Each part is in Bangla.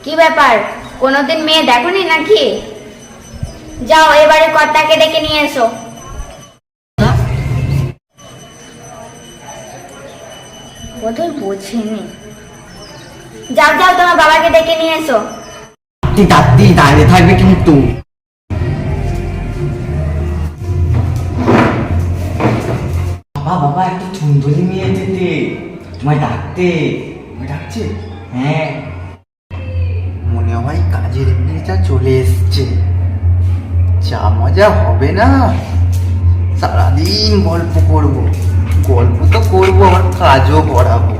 কি ব্যাপার, কোনোদিন মেয়ে দেখোনি নাকি? যাও এবারে কর্তাকে ডেকে নিয়ে এসো। বোধহয় বোঝেনি। যাও যাও, তোমার বাবাকে ডেকে নিয়ে এসো। দাদি দাঁড়িয়ে থাকবে কিন্তু। বাবা বাবা, একটা সুন্দরী মেয়ে এসেছে, তোমায় ডাকতে। ডাকছে? হ্যাঁ। মনে হয় কাজের মেয়েটা চলে এসছে। যা মজা হবে না, সারাদিন গল্প করব। গল্প তো করবো, আবার কাজও করাবো।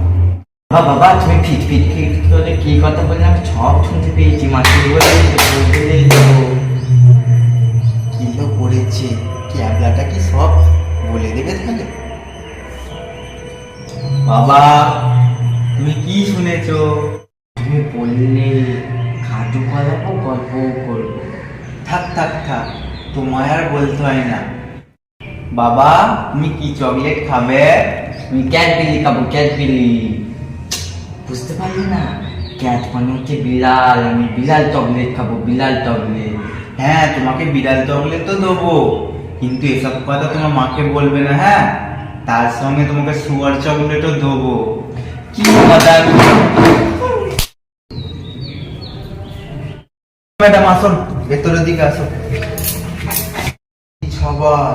বাবা বাবা, তুমি ফিট ফিট ফিট করে কি কথা বলে আমি সব শুনতে পেয়েছি। মাকে বলে কিলো করেছে, ক্যাবলাটা কি সব বলে দেবে তাহলে? বাবা, তুমি কি শুনেছো? তুমি বললে খাটু করাবো, গল্প করবো। থাক থাক থাক, তোমায় আর বলতে হয় না। বাবা, তুমি কি চকলেট খাবে? তুমি ক্যাডবেরি খাবো, ক্যাডবেরি। বুঝতে পারলি না? ক্যাট মানে হচ্ছে বিড়াল, আমি বিড়াল চকলেট খাবো, বিড়াল চকলেট। হ্যাঁ, তোমাকে বিড়াল চকলেট তো দেবো, কিন্তু এসব কথা তোমার মাকে বলবে না, হ্যাঁ? তার সঙ্গে তোমাকে সুয়ার চকলেটও দেবো। কি কথা? ম্যাডাম আসুন, ভেতরের দিকে আসুন। সবার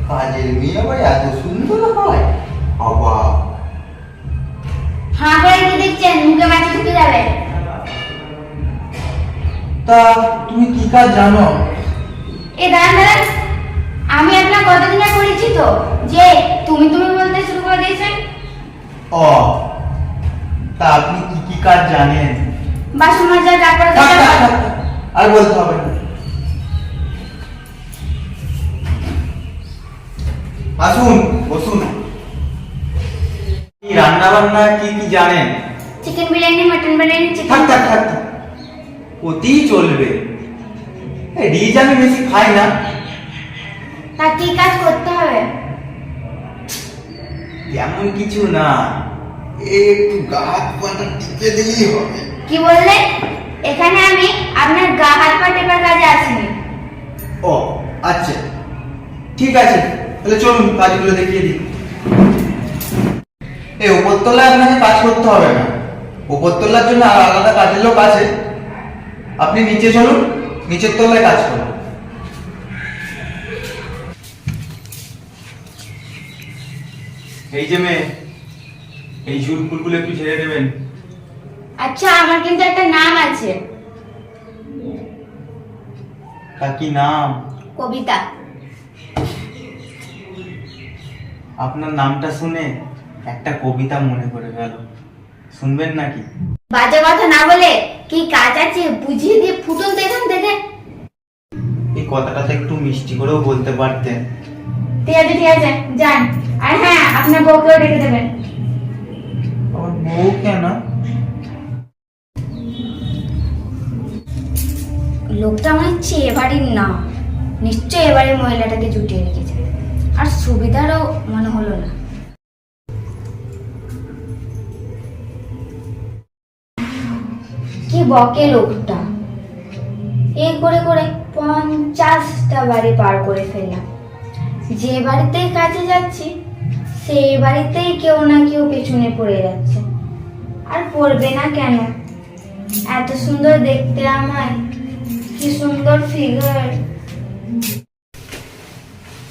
কাজের মেয়ে আবার এত সুন্দর হয়? অবাক। হাঁ করে কি দেখছেন? মুখে মাছি ঢুকে যাবে। তা তুমি কি কাজ জানো? এ দাঁড়ান দাঁড়ান, আমি আপনার কতদিন আগে পরিচিত তো যে তুমি তুমি বলতে শুরু করে দিয়েছেন। ও, তা আপনি কি কি কাজ জানেন? বাসন মাজা, কাপড় থাক, কাচা। থাক, থাক, আর বলতে হবে না। আসুন, বসুন। কি রান্না বান্না কি কি জানেন? Chicken biryani, mutton biryani, chicken. থাক থাক থাক থাক, অতি চলবে। রিচ আমি বেশি খাই না। তা কি কাজ করতে হবে? এমন কিছু না, একটু গা হাত পাটা টিপে দিলেই হবে। কি বললে? এখানে আমি আপনার গা হাত পা টেপার কাজে আসিনি। ও আচ্ছা, ঠিক আছে, তাহলে চলুন কাজগুলো দেখিয়ে দিই। এই উপরতলায় আপনাকে কাজ করতে হবে না, উপরতলার জন্য আর আলাদা কাজের লোক আছে। আপনি নিচে চলুন, নিচের তলায় কাজ করুন। এই যে মেয়ে, এই ঝুল ফুলগুলো একটু ঝেড়ে দেবেন। আচ্ছা, আমার কিন্তু একটা নাম আছে। তা কি নাম? কবিতা। আপনার নামটা শুনে একটা কবিতা মনে পড়ে গেল, শুনবেন নাকি? বাজে কথা না বলে কি কাজ আছে বুঝিয়ে দিয়ে ফুটুন তো এখান থেকে। এই কথাটা তো একটু মিষ্টি করেও বলতে পারতেন। ঠিক আছে ঠিক আছে, যান। আর হ্যাঁ, আপনার বউকেও ডেকে দেবেন। আমার বউ কেন? লোকটা মনে হচ্ছে এবারের না, নিশ্চয় এবারের মহিলাটাকে জুটিয়ে রেখেছে। আর সুবিধারও মনে হলো না। কি বকে লোকটা, এই করে করে 50টা বাড়ি পার করে ফেললাম। যে বাড়িতেই কাজে যাচ্ছি সেই বাড়িতেই কেউ না কেউ পেছনে পড়ে যাচ্ছে। আর পড়বে না কেন? এত সুন্দর দেখতে আমায়, কি সুন্দর ফিগার।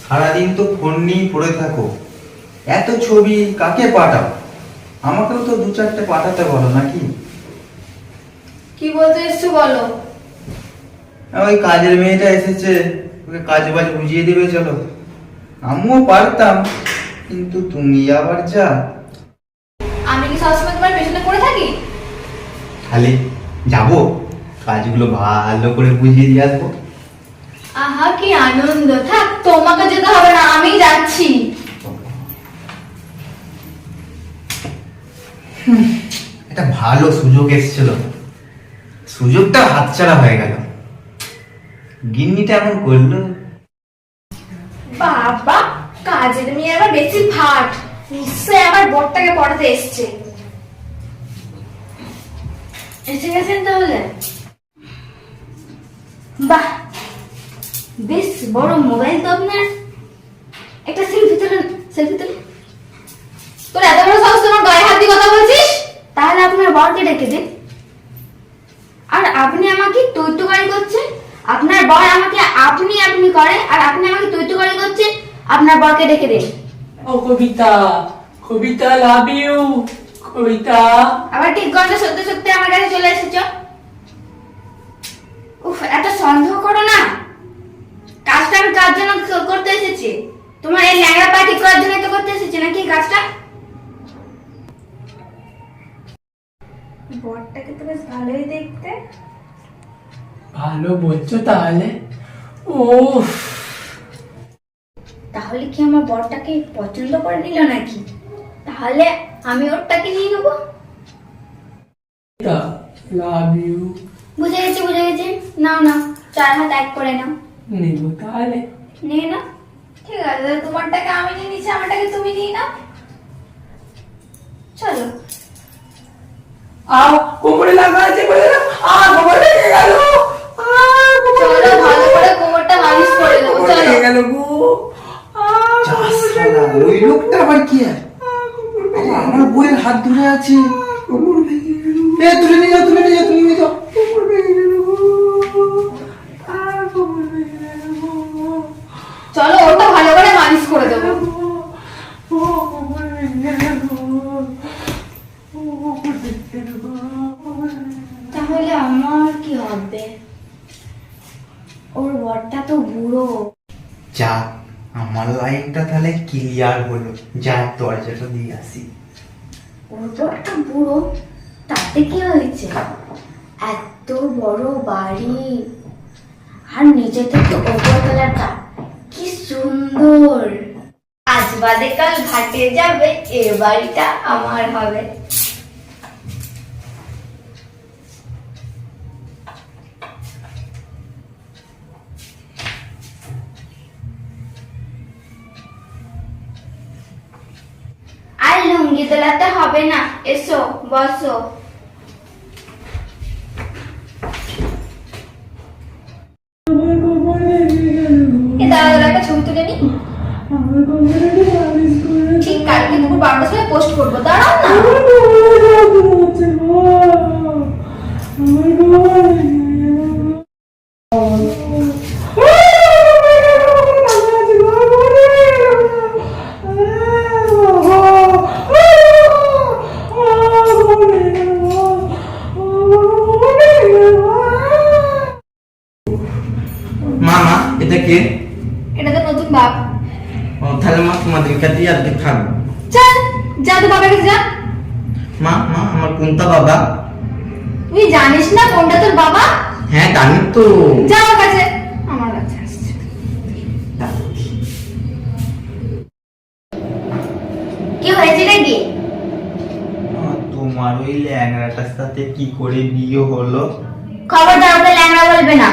সারাদিন তো ফোন নিয়ে পড়ে থাকো, এত ছবি কাকে পাঠাও? আমাকেও তো 2-4টে পাঠাতে বলো নাকি? কি বলতে এসছো বলো? ওই কাজের মেয়েটা এসেছে, ওকে কাজ বাজ বুঝিয়ে দেবে চলো। আমিও পারতাম, কিন্তু তুমি আবার যা। আমি কি সবসময় তোমার পেছনে পড়ে থাকি? খালি যাবো, কাজগুলো ভালো করে বুঝিয়ে দিয়ে আসবো। আহা কি আনন্দ! থাক, তোমাকে যেতে হবে না, আমি যাচ্ছি। একটা ভালো সুযোগ এসেছিল, সুযোগটা হাতছাড়া হয়ে গেল। গিন্নিটা এমন করলো। বাবা, কাজের মেয়ে আবার বেশি ভাট, নিশ্চয় আবার বরটাকে পড়াতে এসছে। এসে গেছেন তাহলে? বাহ, বেশ বড় মোবাইল তো আপনার। একটা সেলফি তুলুন, সেলফি তুলুন। তোর এত বড় সাহস, তোমার গায়ে হাত দিয়ে কথা বলছিস? তাহলে আপনার বরকে ডেকে দিন। আর আপনি আমাকে তৈতুকারি করছেন। আপনার বর আমাকে আপনি আপনি করে, আর আপনি আমাকে তৈতুকারি করছেন। আপনার বরকে ডেকে দিন। ও কবিতা, কবিতা লাভ ইউ, কবিতা। আবার ঠিক ঘন্টা সত্যি সত্যি আমার কাছে চলে এসেছো। উফ, এত সন্দেহ করো না। কাজটা আমি কার জন্য করতে এসেছি? তোমার এই ল্যাংড়া পা ঠিক করার জন্য তো করতে এসেছি নাকি কাজটা? বরটাকে তো বেশ ভালোই দেখতে। ভালো বলছো তাহলে? ও তাহলে কি আমার বরটাকে পছন্দ করে নিল নাকি? তাহলে আমি ওরটাকে নিয়ে নেবো। Love you. বুঝে গেছি, বুঝে গেছি। নাও নাও, 4 হাত এক করে নাও। নেব তাহলে? নিয়ে নাও। ঠিক আছে, তাহলে তোমারটাকে আমি নিয়ে নিচ্ছি, আমারটাকে তুমি নিয়ে নাও। চলো। কোমরে লাগা আছে বলে না, কোমরে লেগে গেল। চলো, ভালো করে কোমরটা মালিশ করে দেবো। চলো। লেগে গেল গো। যা শালা, ওই লোকটা আবার কি আর? আরে আমার বইয়ের হাত ধরে আছে। কোমর ভেঙে গেল। তুলে নিয়ে যাও, তুলে নিয়ে যাও, তুলে নিয়ে যাও। কোমর ভেঙে গেল গো। কোমর ভেঙে গেল গো। চলো, ওটা ভালো করে মালিশ করে দেবো। কোমর ভেঙে গেল গো। কোমর ভেঙে গেল গো। তাহলে আমার কি হবে? ওর বরটা তো বুড়ো। যা, আমার লাইনটা তাহলে ক্লিয়ার হলো। যা, দরজাটা দিয়ে আসি। ওর বরটা বুড়ো, তাতে কি হয়েছে? এত বড় বাড়ি, আর নিচে থেকে উপরতলাটা কি সুন্দর। আজ বাদে কাল ঘাটে যাবে, এ বাড়িটা আমার হবে। আর লুঙ্গি তোলাতে হবে না, এসো বসো। আমার কোমর ভেঙে গেল গো। দাঁড়া দাঁড়া, একটা ছবি তুলে নি। আমার কোমরে মালিশ করে ঠিক কালকে দুপুর 12টার সময় পোস্ট করবো, দাঁড়াও না। আমার কোমরে যন্ত্রণা হচ্ছে গো। আমার কোমর ভেঙে গেল গো। মা, এটা কে? এটা তো নতুন বাপ। তাহলে মা তোমাদের কাছে আর দেখাবো। চল, যা তো বাবার কাছে যা। মা, আমার কোনটা বাবা? তুই জানিস না কোনটা তোর বাবা? হ্যাঁ জানি তো। যা ওর কাছে। আমার কাছে আসছে। কি হয়েছে নাকি? তোমার ওই ল্যাংড়াটার সাথে কি করে বিয়ে হলো? খবরদার ওকে ল্যাংড়া বলবে না।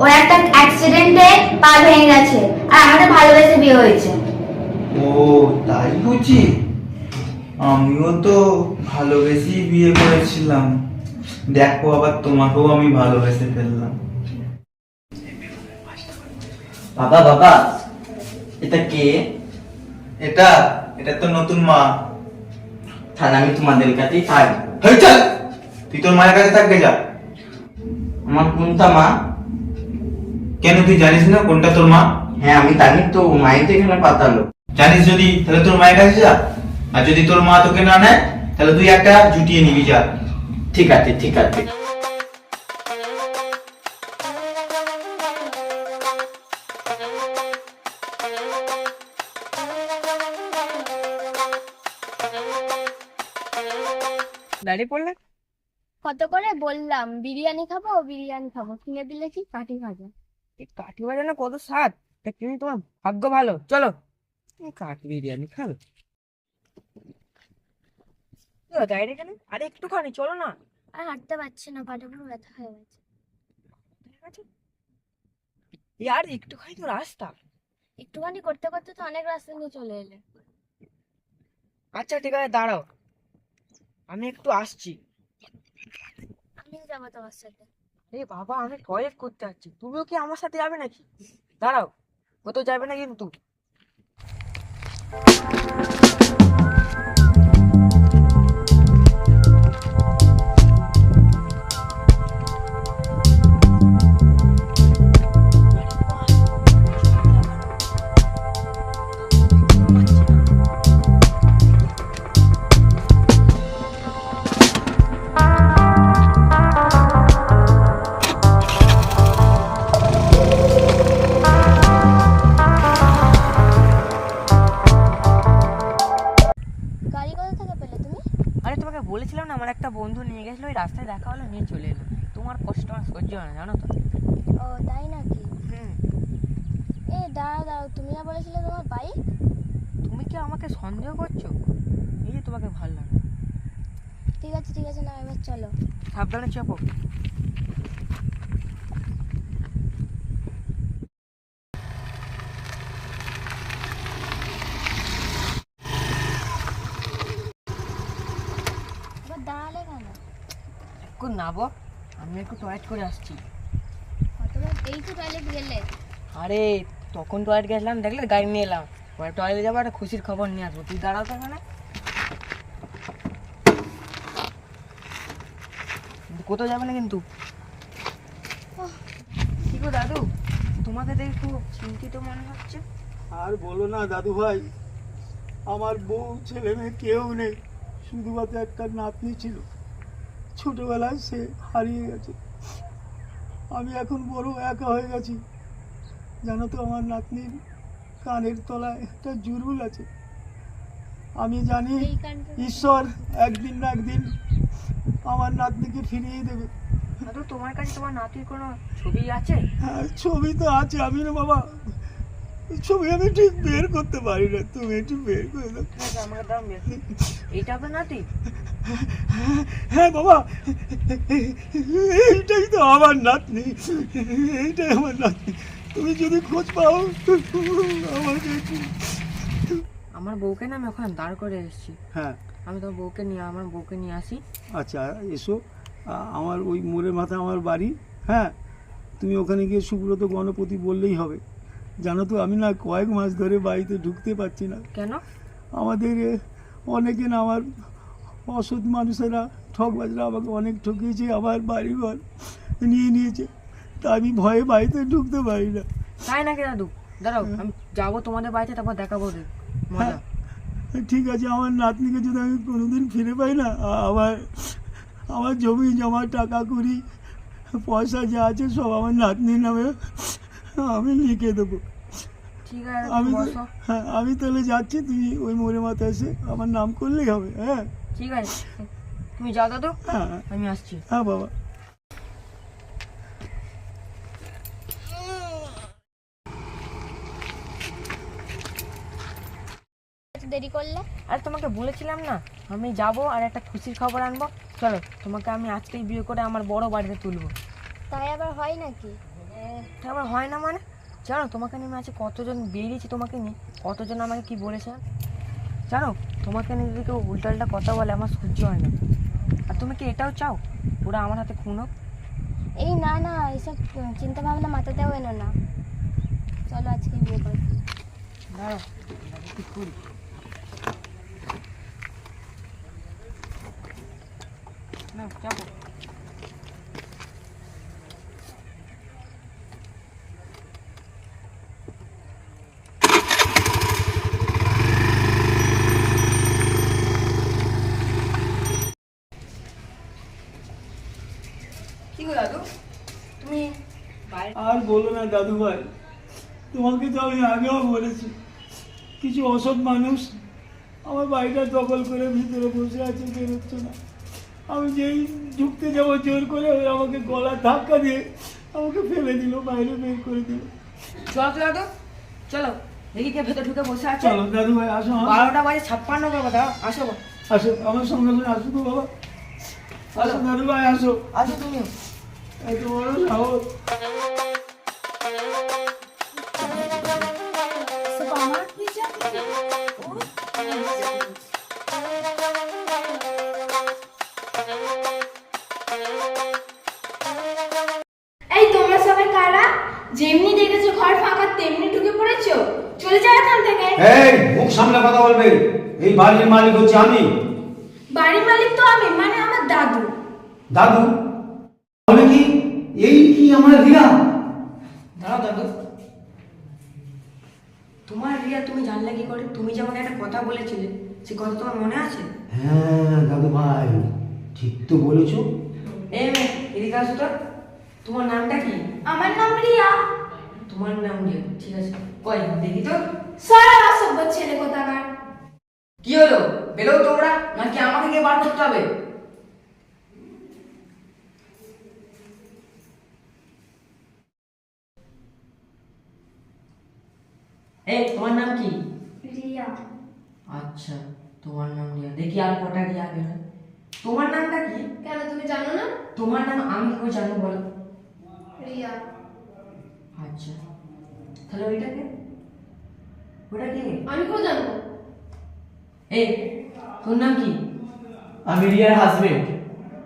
ওর একটা অ্যাক্সিডেন্টে পা ভেঙে গেছে, আর আমাদের ভালোবেসে বিয়ে হয়েছে। ও তাই বুঝি? আমিও তো ভালোবেসেই বিয়ে করেছিলাম। দেখো, আবার তোমাকেও আমি ভালোবেসে ফেললাম। বাবা, এটা কে? এটা এটা তো নতুন মা। তাহলে আমি তোমাদের কাছেই থাকবো। হেই চল, তুই তোর মায়ের কাছে থাকবে, যা। আমার কোনটা মা? কেন, তুই জানিস না কোনটা তোর মা? হ্যাঁ আমি জানি তো, মাই তো এখানে পাতালো। জানিস যদি, তাহলে তোর মায়ের কাছে যা। আর যদি তোর মা তোকে না নেয়, তাহলে তুই একটা জুটিয়ে নিবি, যা। ঠিক আছে, ঠিক আছে। দাঁড়িয়ে পড়লে? কত করে বললাম বিরিয়ানি খাবো, বিরিয়ানি খাবো, কিনে দিলে কি কাঠি ভাজা। এই কাঠি বাজানো কত স্বাদ, তা কিন্তু তোমার ভাগ্য ভালো। চলো, এই কাঠি বিরিয়ানি খাবে। দাঁড়িয়ে এখানে, আরে একটুখানি চলো না। আর হাঁটতে পারছি না, পাটা পুরো ব্যথা হয়ে গেছে। ঠিক আছে, ইয়ার একটুখানি তো রাস্তা। একটুখানি করতে করতে তো অনেক রাস্তা নিয়ে চলে এলে। আচ্ছা ঠিক আছে, দাঁড়াও, আমি একটু আসছি। যাবো তোমার সাথে। এই বাবা, আমি টয়লেট করতে যাচ্ছি, তুমিও কি আমার সাথে যাবে নাকি? দাঁড়াও, কোথাও যাবে না কিন্তু। গাড়ি কোথা থেকে পেলে তুমি? আরে তোমাকে বলেছিলাম না, আমার একটা বন্ধু নিয়ে গেছিল, ওই রাস্তায় দেখা হলো, নিয়ে চলে এলাম। তোমার কষ্ট আমার সহ্য হয় না, জানো তো। ও তাই নাকি? হুম। এ দাঁড়াও দাঁড়াও, তুমি না বলেছিলে তোমার বাইক? তুমি কি আমাকে সন্দেহ করছো? এই যে তোমাকে ভালো লাগে। ঠিক আছে, না এবার চলো। সাবধানে চাপো। এবার দাঁড়ালে কেন? একটু নাবো, আমি একটু টয়লেট করে আসছি। কতবার এই তো টয়লেট গেলে। আরে তখন টয়লেট গেছিলাম, দেখলে গাড়ি নিয়ে এলাম। পরে টয়লেটে যাবো, একটা খুশির খবর নিয়ে আসবো। তুই দাঁড়াও তো এখানে। কোথাও যাবে না কিন্তু। কি গো দাদু, তোমাকে দেখে খুব চিন্তিত মনে হচ্ছে। আর বলো না দাদু ভাই, আমার বউ ছেলে মেয়ে কেউ নেই, শুধুমাত্র একটা নাতনি ছিল, ছোটবেলায় সে হারিয়ে গেছে। আমি এখন বড় একা হয়ে গেছি। জানো তো, আমার নাতনির কানের তলায় একটা জুরুল আছে। আমি জানি এই কাণ্ড। ঈশ্বর একদিন না একদিন আমার নাতনিকে ফিরিয়ে দেবে। দাদু, তোমার কাছে তোমার নাতির কোনো ছবি আছে? হ্যাঁ, ছবি তো আছে, আমি না বাবা, ছবি আমি ঠিক বের করতে পারি না, তুমি একটু বের করে দাও। ঠিক আছে, আমাকে দাম বেশি। এইটা আপনার নাতি? হ্যাঁ বাবা, এইটাই তো আমার নাতনি, এইটাই আমার নাতনি। তুমি যদি খোঁজ পাও আমাকে আমার বউকে না আমি ওখানে দাঁড় করে এসেছি। হ্যাঁ আমি তো আমার বউকে নিয়ে আসি। আচ্ছা এসো, আমার ওই মোড়ের মাথায় আমার বাড়ি। হ্যাঁ, তুমি ওখানে গিয়ে সুব্রত গণপতি বললেই হবে। জানো তো, আমি না কয়েক মাস ধরে বাড়িতে ঢুকতে পারছি না। কেন? আমাদের অনেকে না, আমার অসৎ মানুষেরা, ঠকবাজরা আমাকে অনেক ঠকিয়েছে, আমার বাড়িঘর নিয়ে নিয়েছে। তা আমি ভয়ে বাড়িতে ঢুকতে পারি না। তাই নাকি দাদু? দাঁড়াও, আমি যাবো তোমাদের বাড়িতে, তারপর দেখাবো মজা। ঠিক আছে, আমার নাতনিকে যদি আমি কোনোদিন ফিরে পাই না, আমার জমি জমা টাকা কুড়ি পয়সা যা আছে সব আমার নাতনির নামে আমি লিখে দেবো। ঠিক আছে, আমি তুমি বসো। হ্যাঁ, আমি তাহলে যাচ্ছি, তুমি ওই মোড়ে মাথায় এসে আমার নাম করলেই হবে। হ্যাঁ ঠিক আছে, তুমি যাও দাদু, হ্যাঁ আমি আসছি। হ্যাঁ বাবা। এত দেরি করলে? আর তোমাকে বলেছিলাম না, আমি যাব আর একটা খুশির খবর আনবো। চলো, তোমাকে আমি আজকেই বিয়ে করে আমার বড় বাড়িতে তুলবো। তাই আবার হয় নাকি? তা আবার হয় না মানে? জানো তোমাকে নিয়ে আছে কতজন বেরিয়েছি, তোমাকে নিয়ে কতজন আমাকে কি বলেছে জানো? তোমাকে নিয়ে যদি কেউ উল্টাল্টা কথা বলে আমার সহ্য হয় না। আর তুমি কি এটাও চাও ওরা আমার হাতে খুন হোক? এই না না, এইসব চিন্তা ভাবনা মাথাতেও এনো না। চলো আজকে বিয়ে করি। দাঁড়াও, ঠিক করি। না যাবো। কি গো দাদু, তুমি বাইরে? আর বলো না দাদু ভাই, তোমাকে তো আমি আগেও বলেছি, কিছু অসৎ মানুষ আমার বাড়িটা দখল করে ভিতরে বসে আছে, বেরোচ্ছে না। আমি যেই ঢুকতে যাবো জোর করে, ওই আমাকে গলা ধাক্কা দিয়ে আমাকে ফেলে দিল, বাইরে বের করে দিল। চলো তো দাদু, চলো দেখি কে ভেতর ঢুকে বসে আছে। চলো দাদু ভাই, আসো 12:56 করবো, দাও আসো। আসো আমার সঙ্গে সঙ্গে আসো তো বাবা, আসো দাদু ভাই, আসো। আসো তুমিও। এত বড় সাহস। সামনে কথা বলবে। এই বাড়ির মালিক হচ্ছে আমি। বাড়ির মালিক তো আমি, মানে আমার দাদু। দাদু? তাহলে কি এই কি আমার রিয়া? দাঁড়াও দাদু, তোমার রিয়া তুমি জানলে কি করে? তুমি যেমন একটা কথা বলেছিলে, সে কথা তোমার মনে আছে? হ্যাঁ দাদু ভাই, ঠিক তো বলেছো। এই মেয়ে, এদিকে আসো তো। তোমার নামটা কি? আমার নাম রিয়া। তোমার নাম রিয়া, ঠিক আছে। কই দেখি তো। সারা অসভ্য ছেলে কোথাকার। কি হলো, বেরো তোমরা, নাকি আমাকে গিয়ে বার করতে হবে? এই তোমার নাম কি? রিয়া। আচ্ছা, তোমার নাম রিয়া। দেখি আর কটা রিয়া বের হয়। তোমার নামটা কি? কেন তুমি জানো না? তোমার নাম আমি কি করে জানবো বলো? রিয়া। আচ্ছা, তাহলে ওইটা কে? ওটা কে? আমি কেউ জানবো? এই তোর নাম কি? আমি রিয়ার হাজবেন্ড।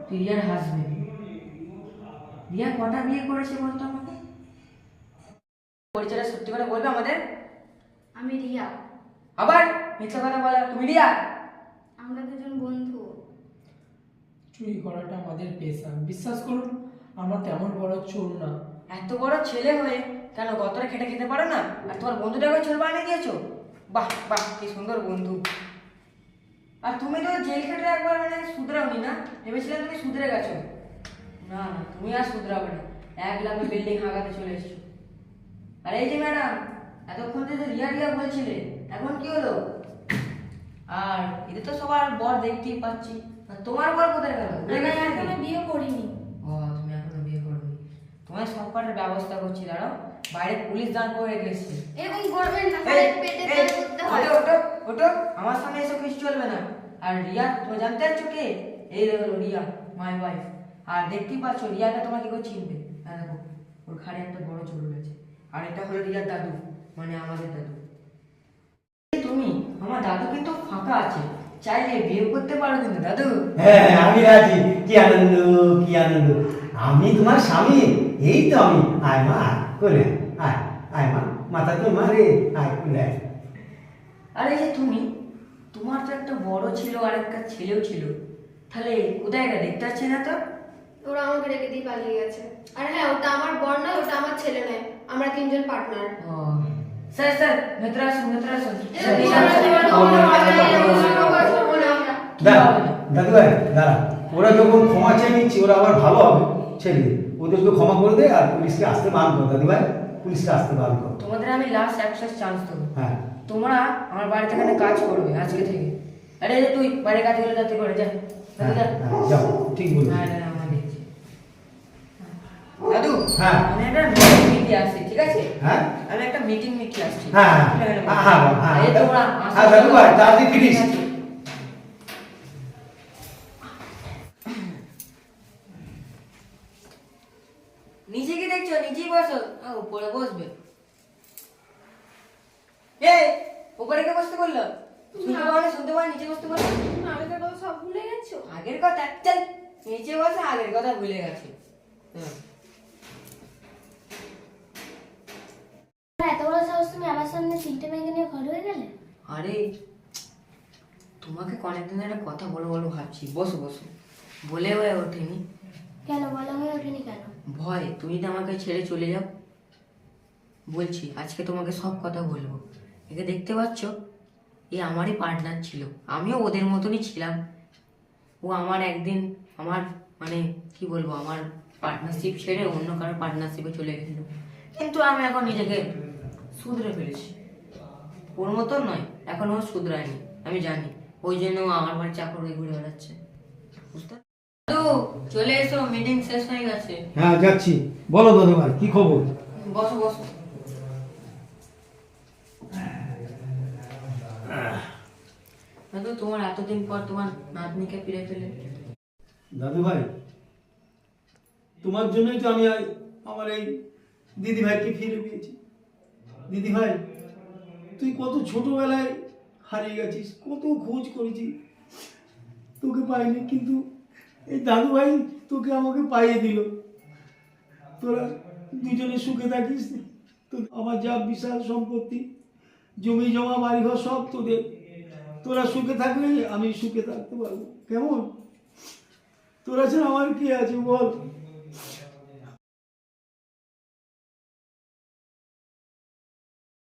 তুই রিয়ার হাজবেন্ড। রিয়া কটা বিয়ে করেছে বলতো আমাকে? পরিচয়টা সত্যি করে বলবে আমাদের? আমি রিয়া। আবার মিথ্যা কথা বলা? তুমি রিয়া? আমরা দুজন বন্ধু। চুরি করাটা আমাদের পেশা, বিশ্বাস করুন আমরা তেমন বড় চোর না। এত বড় ছেলে হয়ে কেন গতরে খেটে খেতে পারো না? আর তোমার বন্ধুটাকে চোর বানিয়ে দিয়েছো? বাহ বাহ, কি সুন্দর বন্ধু। আর তুমি তো জেল খেটে একবার মানে শুধরাওনি না? ভেবেছিলাম তুমি শুধরে গেছো। না না, তুমি আর শুধরাবে না। 1 লাখে বিল্ডিং হাঁকাতে চলে এসছো। আর এই যে ম্যাডাম, এতক্ষণ যে রিয়া রিয়া বলছিলে, এখন কি হলো? আর এটা তো সবার বর দেখতেই পাচ্ছি, আর তোমার বর কোথায় গেল? আমি এখনো বিয়ে করিনি। ও, তুমি এখনো বিয়ে করোনি। তোমার সব কটার ব্যবস্থা করছি, দাঁড়াও। বাইরে পুলিশ দাঁড় করে রেখেছে। এরকম করবেন না, এই, পেটে এই, দাঁড় করতে হয়। ওঠো, ওঠো, ওঠো। আমার সামনে এসব কিছু চলবে না। আর রিয়া, তুমি জানতে চাচ্ছ কে? এই দেখো রিয়া, মাই ওয়াইফ। আর দেখতেই পাচ্ছ রিয়াকে তোমার কি করে চিনবে? হ্যাঁ দেখো, ওর ঘাড়ে একটা বড় চোট রয়েছে। আর এটা হলো রিয়ার দাদু, মানে আমাদের দাদু। তুমি, আমার দাদু কিন্তু ফাঁকা আছে, চাইলে বিয়ে করতে পারো কিন্তু দাদু। হ্যাঁ আমি রাজি। কি আনন্দ, কি আনন্দ। আমি তোমার স্বামী। এই তো আমি। আয় মা, করে আয়। আয় মা, মাথা তো মারে। আয় করে আয়। আর এই যে তুমি, তোমার তো একটা বড় ছিল আর একটা ছেলেও ছিল, তাহলে কোথায় গেলে দেখতে পাচ্ছি না তো? ওরা আমাকে রেখে দিয়ে পালিয়ে গেছে। আর হ্যাঁ, ওটা আমার বর নয়, ওটা আমার ছেলে নয়। আমরা 3 জন পার্টনার। ও, স্যার স্যার, ভেতরে আসুন, ভেতরে আসুন। দাদু ভাই দাঁড়া, ওরা যখন ক্ষমা চেয়ে নিচ্ছে ওরা আবার ভালো হবে ছেলে, ওদেরকে ক্ষমা করে দে আর পুলিশকে আসতে বারণ কর। দাদু ভাই, পুলিশকে আসতে বারণ কর। তোমাদের আমি লাস্ট একটা চান্স দেবো। হ্যাঁ তোমরা আমার বাড়িতে এখানে কাজ করবে আজকে থেকে। আরে এই যে তুই বাড়ির কাজগুলো যাতে করে যা, হ্যাঁ যা। হ্যাঁ, যাও, ঠিক বলবি। হ্যাঁ, হ্যাঁ, আমার দেখছি। দাদু, হ্যাঁ। আমি একটা মিটিং মিটে আসছি, ঠিক আছে? হ্যাঁ আমি একটা মিটিং মিটে আসছি। হ্যাঁ এই তোমরা হ্যাঁ দাদু ভাই তাড়াতাড়ি ফিরিস। নিচে কি দেখছো? নিচেই বসো। উপরে বসবে। এই, উপরে কে বসতে বললো? শুনতে পাও না, শুনতে পাও না, নিচে বসতে বললো। আগেকার কথা সব ভুলে গেছো? আগের কথা চল, নিচে বসে আগের কথা ভুলে গেছে। হ্যাঁ। এত বড় সাহস, তুমি আমার সামনে সিটে মেঘে নিয়ে ঘর হয়ে গেলে? আরে, তোমাকে অনেকদিন একটা কথা বলবো বলবো ভাবছি। বসো বসো। বলে হয়ে ওঠেনি। কেন বলা হয়ে ওঠেনি কেন? ভয়, তুমি তো আমাকে ছেড়ে চলে যাও। বলছি আজকে তোমাকে সব কথা বলবো। একে দেখতে পাচ্ছ, এ আমারই পার্টনার ছিল, আমিও ওদের মতনই ছিলাম। ও আমার একদিন আমার মানে কি বলবো, আমার পার্টনারশিপ ছেড়ে অন্য কারোর পার্টনারশিপে চলে গেছিল। কিন্তু আমি এখন নিজেকে শুধরে ফেলেছি। ওর মতন নয়, এখন ও শুধরায়নি, আমি জানি। ওই জন্য ও আমার বাড়ি চাকর হয়ে ঘুরে বেড়াচ্ছে, বুঝতে? দাদু, চলে এসো, মিটিং শেষ হয়ে গেছে। হ্যাঁ যাচ্ছি। বলো দাদু ভাই, কি খবর? বসো বসো। দাদু, তোমার এতদিন পর তোমার নাতনিকে ফিরে পেলে। দাদু ভাই, তোমার জন্যই তো আমি আমার এই দিদি ভাইকে ফিরে পেয়েছি। দিদি ভাই, তুই কত ছোটবেলায় হারিয়ে গেছিস, কত খোঁজ করেছি, তোকে পাইনি, কিন্তু এই দাদু ভাই তোকে আমাকে পাইয়ে দিল। তোরা দুজনে সুখে থাকিস। তো আমার যা বিশাল সম্পত্তি, জমি জমা বাড়িঘর সব তোদের। তোরা সুখে থাকলে আমি সুখে থাকতে পারবো। কেমন? তোরা ছাড়া আমার কি আছে বল?